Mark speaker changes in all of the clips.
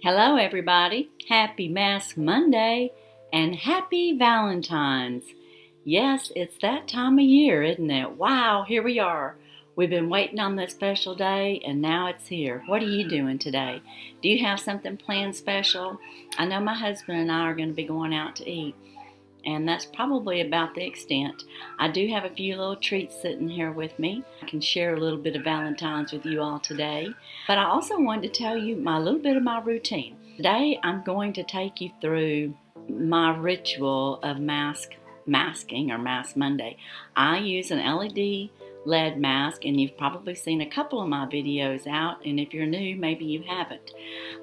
Speaker 1: Hello everybody, happy Mask Monday and happy Valentines. Yes, it's that time of year, isn't it? Wow, here we are. We've been waiting on this special day and now it's here. What are you doing today? Do you have something planned special? I know my husband and I are going to be going out to eat, and that's probably about the extent. I do have a few little treats sitting here with me. I can share a little bit of Valentine's with you all today. But I also wanted to tell you a little bit of my routine. Today I'm going to take you through my ritual of masking or Mask Monday. I use an LED mask, and you've probably seen a couple of my videos out, and if you're new, maybe you haven't.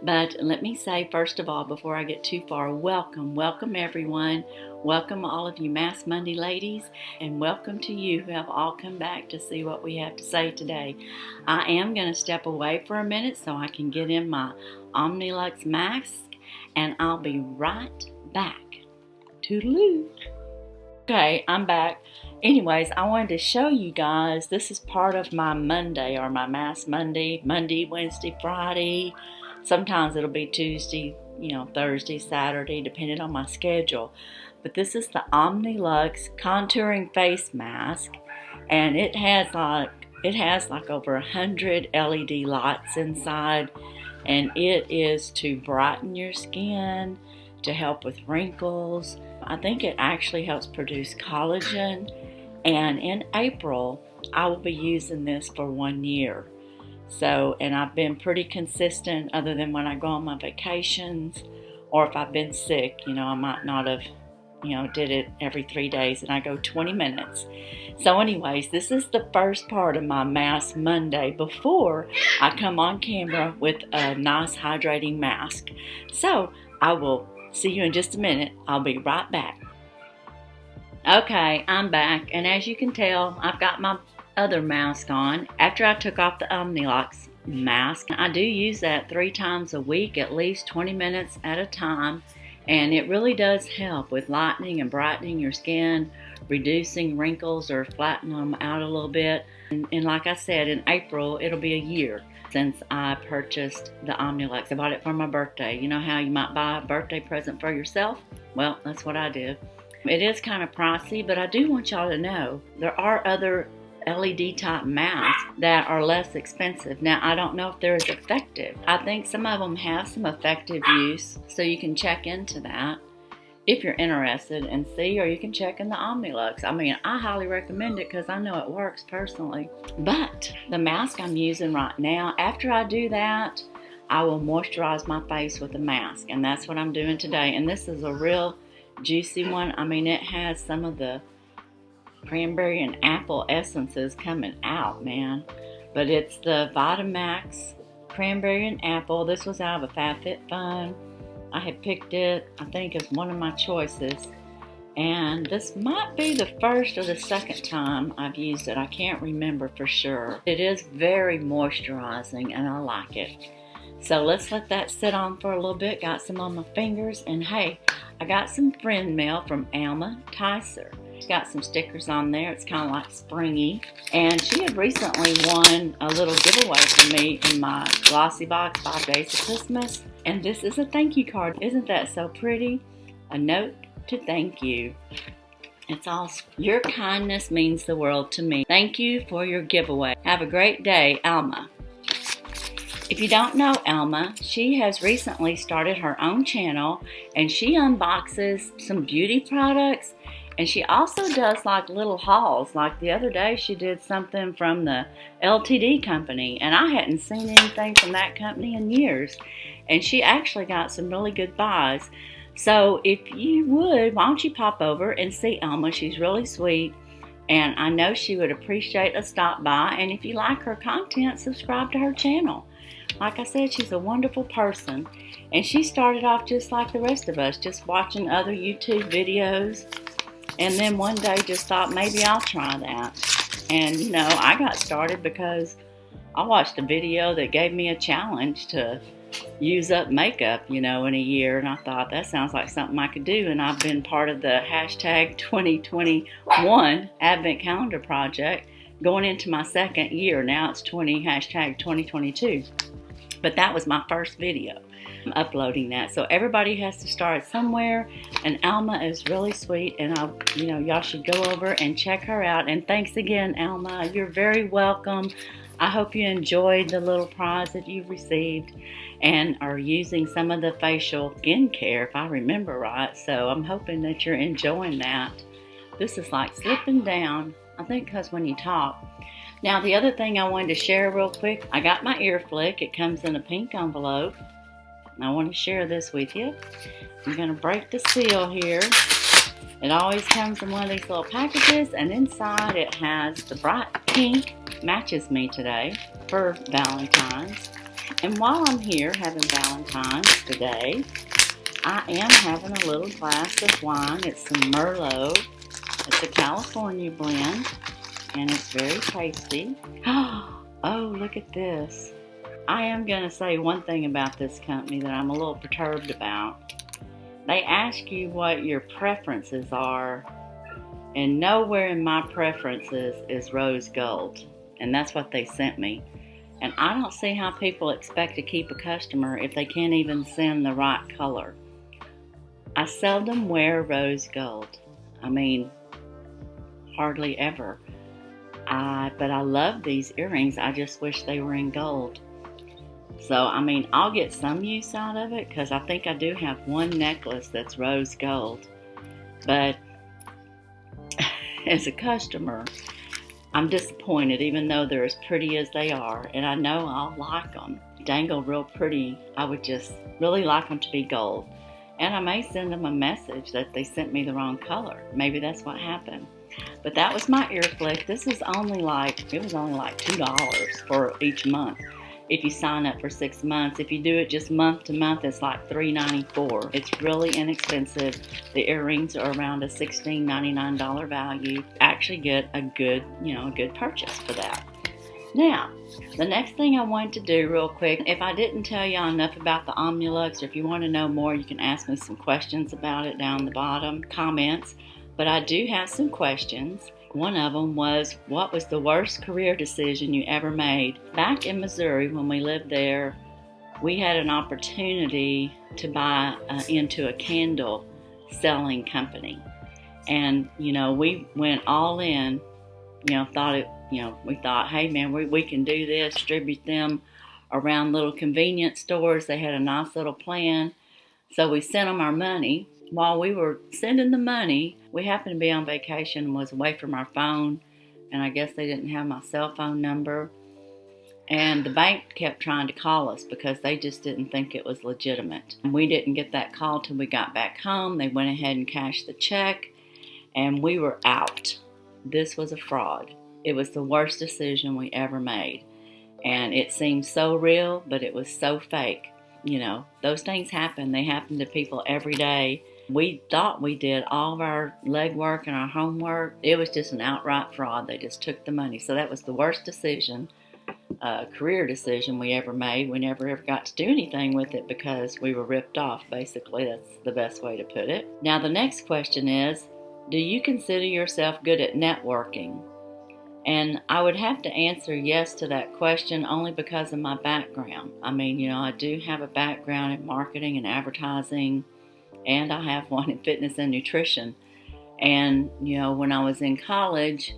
Speaker 1: But let me say, first of all, before I get too far, welcome everyone. Welcome all of you Mask Monday ladies, and welcome to you who have all come back to see what we have to say today. I am going to step away for a minute so I can get in my Omnilux mask, and I'll be right back. Toodaloo. Okay, I'm back. Anyways, I wanted to show you guys, this is part of my Monday, or my Mask Monday, Wednesday, Friday. Sometimes it'll be Tuesday, Thursday, Saturday, depending on my schedule. But this is the Omnilux contouring face mask, and it has like over 100 LED lights inside, and it is to brighten your skin, to help with wrinkles. I think it actually helps produce collagen, and in April I will be using this for 1 year. So, and I've been pretty consistent, other than when I go on my vacations or if I've been sick. I might not have did it every 3 days, and I go 20 minutes. So anyways, this is the first part of my Mask Monday before I come on camera with a nice hydrating mask. So I will see you in just a minute. I'll be right back. Okay, I'm back, and as you can tell, I've got my other mask on. After I took off the Omnilux mask, I do use that 3 times a week, at least 20 minutes at a time, and it really does help with lightening and brightening your skin, reducing wrinkles or flattening them out a little bit. And like I said, in April it'll be a year since I purchased the Omnilux. I bought it for my birthday. You know how you might buy a birthday present for yourself? Well, that's what I did. It is kind of pricey, but I do want y'all to know there are other LED type masks that are less expensive. Now, I don't know if they're as effective. I think some of them have some effective use, so you can check into that if you're interested and see, or you can check in the Omnilux. I mean, I highly recommend it because I know it works personally. But the mask I'm using right now, after I do that, I will moisturize my face with the mask, and that's what I'm doing today. And this is a real juicy one. I mean, it has some of the cranberry and apple essences coming out, man. But it's the Vitamax cranberry and apple. This was out of a FabFitFun. I had picked it, I think, as one of my choices, and this might be the first or the second time I've used it. I can't remember for sure. It is very moisturizing and I like it. So let's let that sit on for a little bit. Got some on my fingers, and hey, I got some friend mail from Alma Ticer. She's got some stickers on there. It's kind of like springy, and she had recently won a little giveaway for me in my glossy box, 5 Days of Christmas. And this is a thank you card. Isn't that so pretty? A note to thank you. It's all, your kindness means the world to me. Thank you for your giveaway. Have a great day, Alma. If you don't know Alma, she has recently started her own channel, and she unboxes some beauty products, and she also does like little hauls. Like the other day she did something from the LTD company, and I hadn't seen anything from that company in years, and she actually got some really good buys. So if you would, why don't you pop over and see Alma? She's really sweet, and I know she would appreciate a stop by, and if you like her content, subscribe to her channel. Like I said, she's a wonderful person, and she started off just like the rest of us, just watching other YouTube videos, and then one day just thought, maybe I'll try that. And I got started because I watched a video that gave me a challenge to use up makeup, in a year, and I thought that sounds like something I could do, and I've been part of the hashtag 2021 Advent Calendar Project, going into my second year. Now it's hashtag 2022. But that was my first video. I'm uploading that. So everybody has to start somewhere. And Alma is really sweet. And y'all should go over and check her out. And thanks again, Alma. You're very welcome. I hope you enjoyed the little prize that you received and are using some of the facial skincare, if I remember right. So I'm hoping that you're enjoying that. This is like slipping down, I think because when you talk. Now the other thing I wanted to share real quick, I got my Earfleek. It comes in a pink envelope. I want to share this with you. I'm going to break the seal here. It always comes in one of these little packages, and inside it has the bright pink, matches me today, for Valentines. And while I'm here having Valentines today, I am having a little glass of wine. It's some Merlot. It's a California blend, and it's very tasty. Oh, look at this. I am going to say one thing about this company that I'm a little perturbed about. They ask you what your preferences are, and nowhere in my preferences is rose gold. And that's what they sent me. And I don't see how people expect to keep a customer if they can't even send the right color. I seldom wear rose gold. I mean, hardly ever. But I love these earrings. I just wish they were in gold. So, I mean, I'll get some use out of it because I think I do have one necklace that's rose gold. But as a customer, I'm disappointed even though they're as pretty as they are. And I know I'll like them. Dangle real pretty. I would just really like them to be gold. And I may send them a message that they sent me the wrong color. Maybe that's what happened. But that was my Earfleek. This is only like, it was only like $2 for each month. If you sign up for 6 months. If you do it just month to month, it's like $3.94. It's really inexpensive. The earrings are around a $16.99 value. Actually get a good, a good purchase for that. Now, the next thing I wanted to do real quick, if I didn't tell y'all enough about the Omnilux, or if you want to know more, you can ask me some questions about it down the bottom, comments. But I do have some questions. One of them was, what was the worst career decision you ever made? Back in Missouri, when we lived there, we had an opportunity to buy into a candle selling company. And, we went all in, we thought, hey man, we can do this, distribute them around little convenience stores. They had a nice little plan. So we sent them our money. While we were sending the money, we happened to be on vacation and was away from our phone. And I guess they didn't have my cell phone number. And the bank kept trying to call us because they just didn't think it was legitimate. And we didn't get that call till we got back home. They went ahead and cashed the check. And we were out. This was a fraud. It was the worst decision we ever made. And it seemed so real, but it was so fake. Those things happen. They happen to people every day. We thought we did all of our legwork and our homework. It was just an outright fraud. They just took the money. So that was the worst decision, career decision we ever made. We never ever got to do anything with it because we were ripped off, basically. That's the best way to put it. Now the next question is, do you consider yourself good at networking? And I would have to answer yes to that question only because of my background. I mean, I do have a background in marketing and advertising, and I have one in fitness and nutrition. And, when I was in college,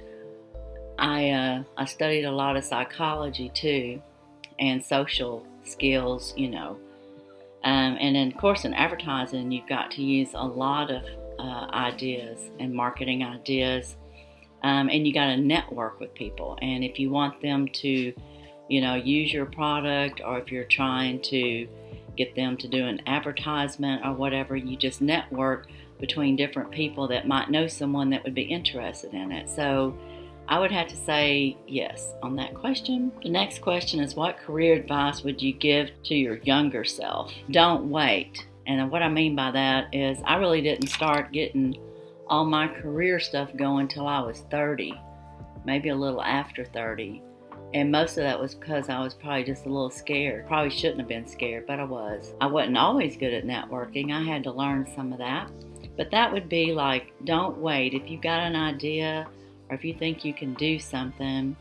Speaker 1: I studied a lot of psychology too, and social skills, and then, of course, in advertising, you've got to use a lot of ideas and marketing ideas. And you got to network with people. And if you want them to, use your product, or if you're trying to get them to do an advertisement or whatever, you just network between different people that might know someone that would be interested in it. So I would have to say yes on that question. The next question is, what career advice would you give to your younger self? Don't wait. And what I mean by that is I really didn't start getting all my career stuff going till I was 30, maybe a little after 30. And most of that was because I was probably just a little scared. Probably shouldn't have been scared, but I was. I wasn't always good at networking. I had to learn some of that. But that would be like, don't wait. If you've got an idea or if you think you can do something,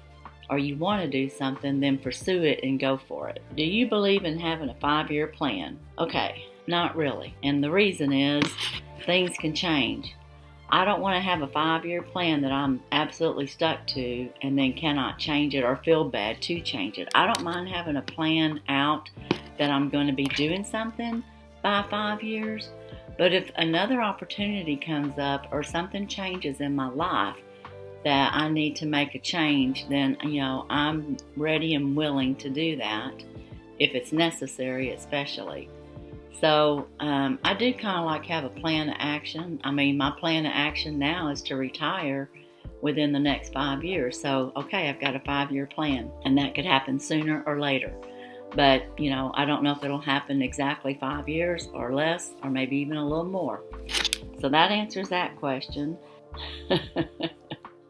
Speaker 1: or you want to do something, then pursue it and go for it. Do you believe in having a 5-year plan? Okay, not really. And the reason is things can change. I don't want to have a 5-year plan that I'm absolutely stuck to and then cannot change it or feel bad to change it. I don't mind having a plan out that I'm going to be doing something by 5 years. But if another opportunity comes up or something changes in my life that I need to make a change, then, I'm ready and willing to do that if it's necessary, especially. So I do kind of like have a plan of action. I mean, my plan of action now is to retire within the next 5 years. So, okay, I've got a 5-year plan, and that could happen sooner or later. But, I don't know if it'll happen exactly 5 years or less, or maybe even a little more. So that answers that question.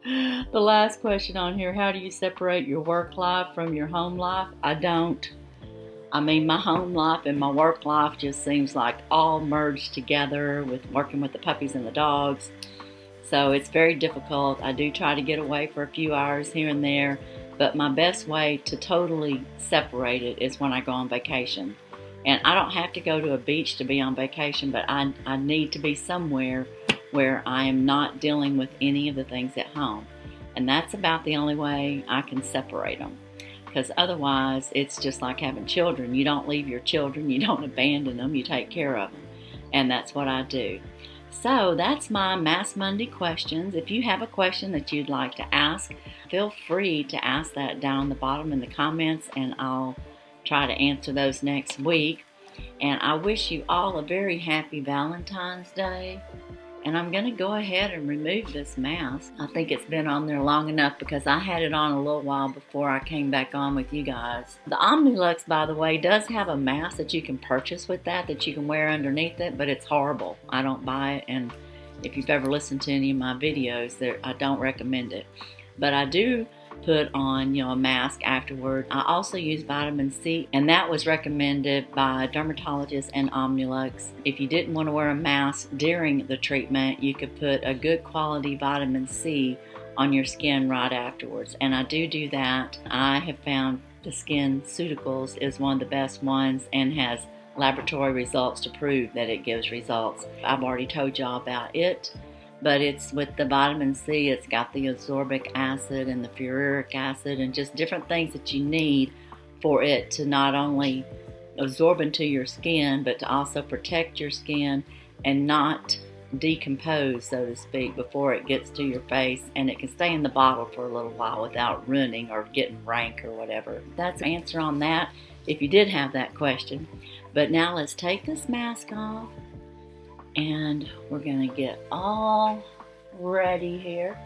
Speaker 1: The last question on here, how do you separate your work life from your home life? I don't. I mean, my home life and my work life just seems like all merged together with working with the puppies and the dogs. So it's very difficult. I do try to get away for a few hours here and there, but my best way to totally separate it is when I go on vacation. And I don't have to go to a beach to be on vacation, but I need to be somewhere where I am not dealing with any of the things at home. And that's about the only way I can separate them. Because otherwise, it's just like having children. You don't leave your children, you don't abandon them, you take care of them. And that's what I do. So that's my Mass Monday questions. If you have a question that you'd like to ask, feel free to ask that down the bottom in the comments, and I'll try to answer those next week. And I wish you all a very happy Valentine's Day. And I'm going to go ahead and remove this mask. I think it's been on there long enough because I had it on a little while before I came back on with you guys. The Omnilux, by the way, does have a mask that you can purchase with that you can wear underneath it, but it's horrible. I don't buy it, and if you've ever listened to any of my videos, I don't recommend it. But I do put on, a mask afterward. I also use vitamin C, and that was recommended by dermatologists and Omnilux. If you didn't want to wear a mask during the treatment, you could put a good quality vitamin C on your skin right afterwards. And I do that. I have found the SkinCeuticals is one of the best ones and has laboratory results to prove that it gives results. I've already told y'all about it. But it's with the vitamin C, it's got the ascorbic acid and the furoric acid and just different things that you need for it to not only absorb into your skin, but to also protect your skin and not decompose, so to speak, before it gets to your face. And it can stay in the bottle for a little while without running or getting rank or whatever. That's the answer on that if you did have that question. But now let's take this mask off. And we're going to get all ready here.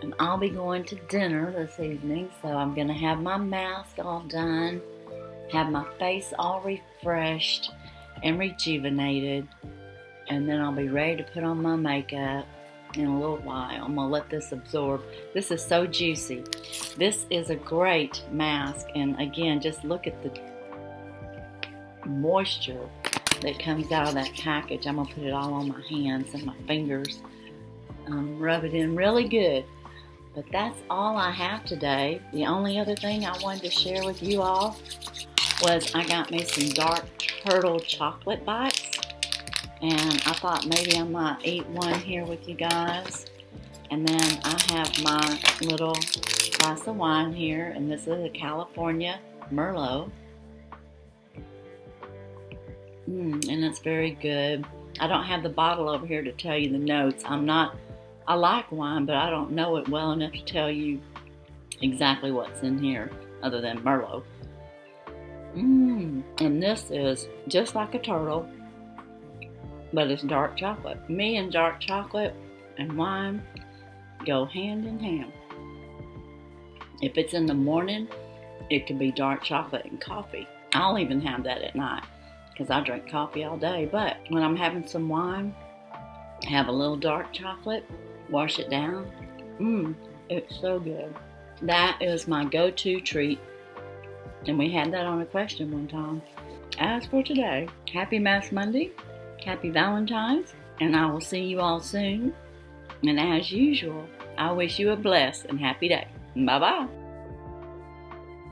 Speaker 1: And I'll be going to dinner this evening, so I'm going to have my mask all done, have my face all refreshed and rejuvenated, and then I'll be ready to put on my makeup in a little while. I'm going to let this absorb. This is so juicy. This is a great mask, and again, just look at the moisture that comes out of that package. I'm going to put it all on my hands and my fingers. Rub it in really good. But that's all I have today. The only other thing I wanted to share with you all was I got me some dark turtle chocolate bites. And I thought maybe I might eat one here with you guys. And then I have my little glass of wine here. And this is a California Merlot. And it's very good. I don't have the bottle over here to tell you the notes. I like wine, but I don't know it well enough to tell you exactly what's in here other than Merlot. And this is just like a turtle, but it's dark chocolate. Me and dark chocolate and wine go hand in hand. If it's in the morning, it could be dark chocolate and coffee. I'll even have that at night, because I drink coffee all day. But when I'm having some wine, have a little dark chocolate, wash it down. It's so good. That is my go-to treat. And we had that on a question one time. As for today, happy Mass Monday, happy Valentines, and I will see you all soon. And as usual, I wish you a blessed and happy day. Bye-bye.